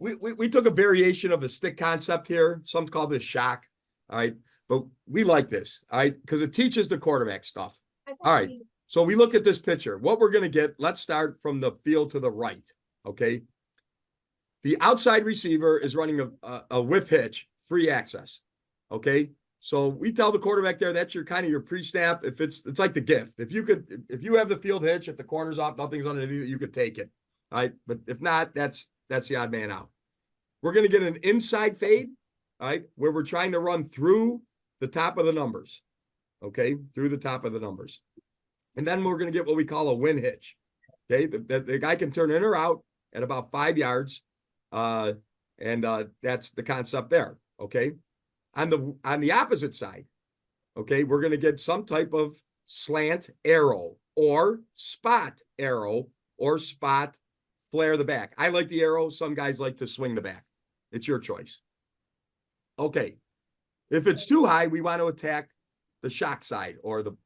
we took a variation of the stick concept here. Some call this shock. All right. But we like this. All right. Because it teaches the quarterback stuff. All right. So we look at this picture. What we're going to get, let's start from the field to the right. Okay. The outside receiver is running a whiff hitch, free access. Okay. So we tell the quarterback there, that's your kind of your pre-snap. If it's like the gift. If you have the field hitch, if the corner's off, nothing's underneath it, you could take it. All right. But if not, that's the odd man out. We're going to get an inside fade, all right, where we're trying to run through the top of the numbers. Okay. Through the top of the numbers. And then we're going to get what we call a win hitch. Okay. The guy can turn in or out at about 5 yards. That's the concept there. Okay. On the opposite side, okay, we're going to get some type of slant arrow or spot arrow or spot flare the back. I like the arrow. Some guys like to swing the back. It's your choice. Okay. If it's too high, we want to attack the shock side or the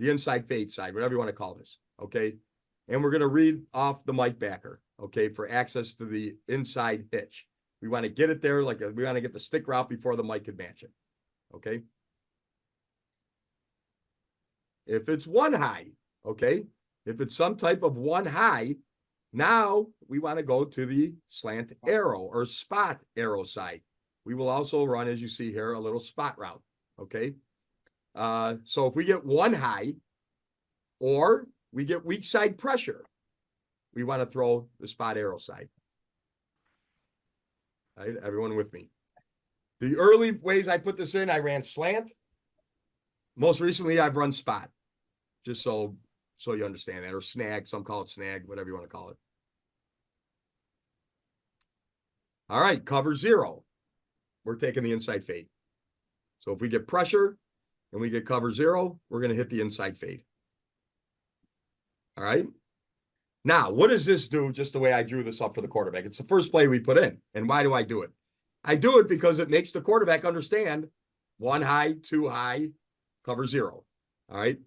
inside fade side, whatever you want to call this. Okay. And we're going to read off the mic backer. Okay. For access to the inside hitch. We want to get it there. We want to get the stick route before the mic could match it. Okay. If it's one high, okay. If it's some type of one high, now we want to go to the slant arrow or spot arrow side. We will also run, as you see here, a little spot route. Okay. So if we get one high or we get weak side pressure, we want to throw the spot arrow side. All right, everyone with me. The early ways I put this in, I ran slant. Most recently, I've run spot, just so you understand that, or snag. Some call it snag, whatever you want to call it. All right, cover zero. We're taking the inside fade. So if we get pressure and we get cover zero, we're going to hit the inside fade. All right. Now, what does this do? Just the way I drew this up for the quarterback. It's the first play we put in. And why do I do it? I do it because it makes the quarterback understand one high, two high, cover zero. All right.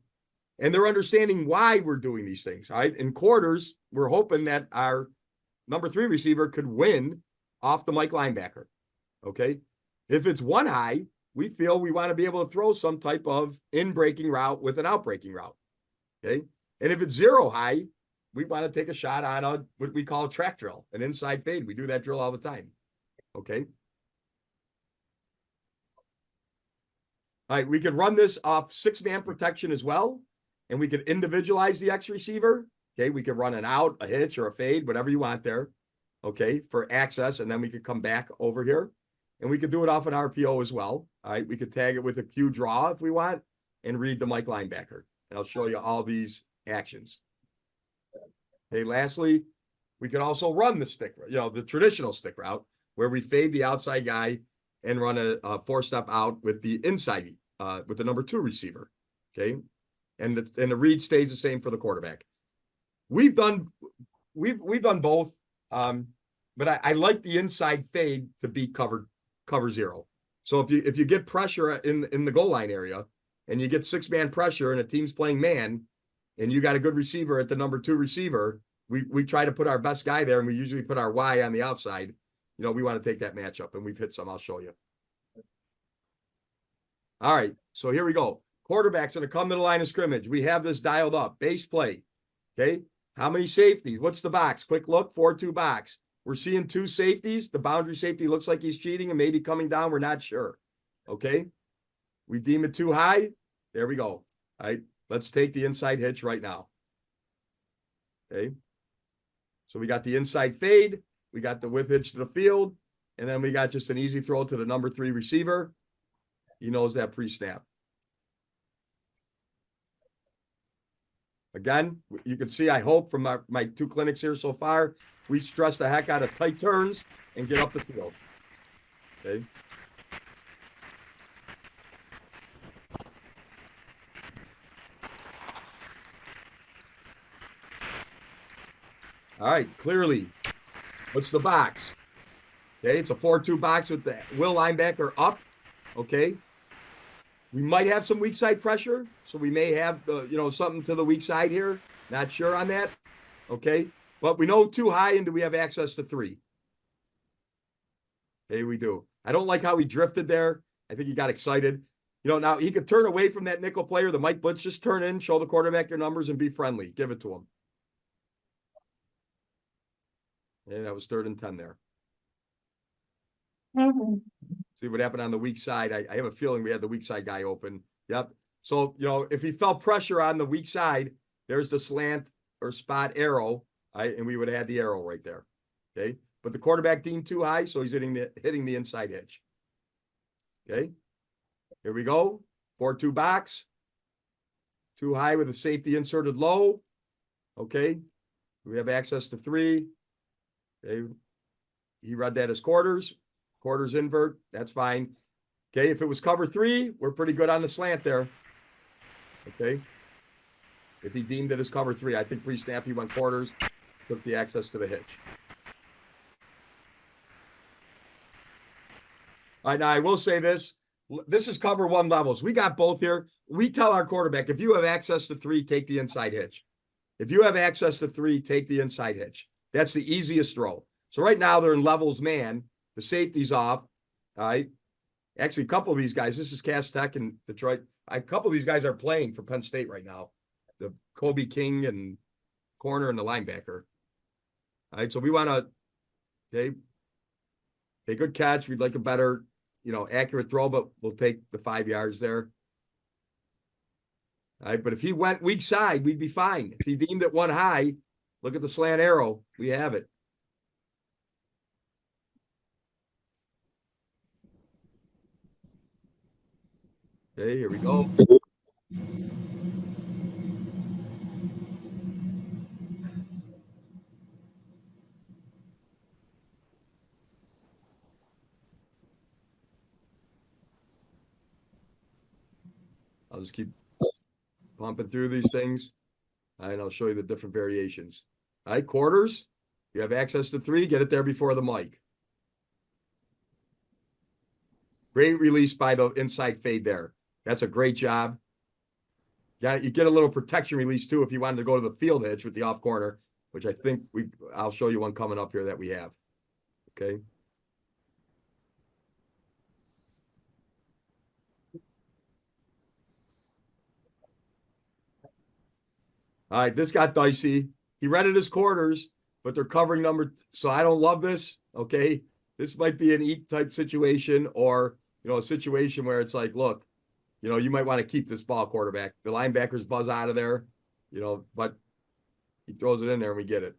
And they're understanding why we're doing these things. All right. In quarters, we're hoping that our number 3 receiver could win off the mic linebacker. Okay. If it's one high, we feel we want to be able to throw some type of in-breaking route with an out-breaking route. Okay. And if it's zero high, we want to take a shot on what we call a track drill, an inside fade. We do that drill all the time. Okay. All right. We could run this off 6-man protection as well. And we could individualize the X receiver. Okay. We could run an out, a hitch, or a fade, whatever you want there. Okay. For access. And then we could come back over here. And we could do it off an RPO as well. All right. We could tag it with a Q draw if we want and read the mic linebacker. And I'll show you all these actions. Okay. Lastly, we could also run the stick, the traditional stick route where we fade the outside guy and run a 4-step out with the inside, with the number 2 receiver. Okay. And the read stays the same for the quarterback. We've done both. But I like the inside fade to beat cover zero. So if you get pressure in the goal line area and you get 6-man pressure and a team's playing man and you got a good receiver at the number 2 receiver, we try to put our best guy there and we usually put our Y on the outside. We want to take that matchup and we've hit some. I'll show you. All right. So here we go. Quarterback's going to come to the line of scrimmage. We have this dialed up. Base play. Okay. How many safeties? What's the box? Quick look, 4-2 box. We're seeing 2 safeties. The boundary safety looks like he's cheating and maybe coming down. We're not sure. Okay. We deem it too high. There we go. All right. Let's take the inside hitch right now. Okay. So we got the inside fade. We got the whiff hitch to the field. And then we got just an easy throw to the number 3 receiver. He knows that pre-snap. Again, you can see, I hope, from my 2 clinics here so far, we stress the heck out of tight turns and get up the field. Okay. All right, clearly, what's the box? Okay, it's a 4-2 box with the will linebacker up. Okay. We might have some weak side pressure, so we may have something to the weak side here. Not sure on that. Okay, but we know too high, and do we have access to 3? Hey, we do. I don't like how he drifted there. I think he got excited. You know, now he could turn away from that nickel player, the Mike Blitz, just turn in, show the quarterback your numbers, and be friendly. Give it to him. And that was 3rd and 10 there. See what happened on the weak side. I have a feeling we had the weak side guy open. Yep. So, you know, if he felt pressure on the weak side, there's the slant or spot arrow, and we would have had the arrow right there. Okay. But the quarterback deemed too high, so he's hitting the inside edge. Okay. Here we go. 4-2 box. Too high with a safety inserted low. Okay. We have access to 3. Okay. He read that as quarters. Quarters invert. That's fine. Okay. If it was cover 3, we're pretty good on the slant there. Okay. If he deemed it as cover 3, I think pre-snap he went quarters, took the access to the hitch. All right, now I will say this. This is cover 1 levels. We got both here. We tell our quarterback, if you have access to 3, take the inside hitch. If you have access to 3, take the inside hitch. That's the easiest throw. So right now they're in levels man. The safety's off. All right. Actually, a couple of these guys, this is Cass Tech and Detroit. A couple of these guys are playing for Penn State right now. The Kobe King and corner and the linebacker. All right. So we want to, okay, good catch. We'd like a better, you know, accurate throw, but we'll take the 5 yards there. All right. But if he went weak side, we'd be fine. If he deemed it 1 high, look at the slant arrow. We have it. Okay, here we go. I'll just keep pumping through these things. And I'll show you the different variations. All right, quarters. You have access to 3. Get it there before the mic. Great release by the inside fade there. That's a great job. Yeah, you get a little protection release too if you wanted to go to the field hitch with the off corner, which I think I'll show you one coming up here that we have. Okay. All right, this got dicey. He read it as quarters, but they're covering number. So I don't love this. Okay. This might be an eat type situation or, you know, a situation where it's like, look, you know, you might want to keep this ball quarterback. The linebackers buzz out of there, you know, but he throws it in there and we get it.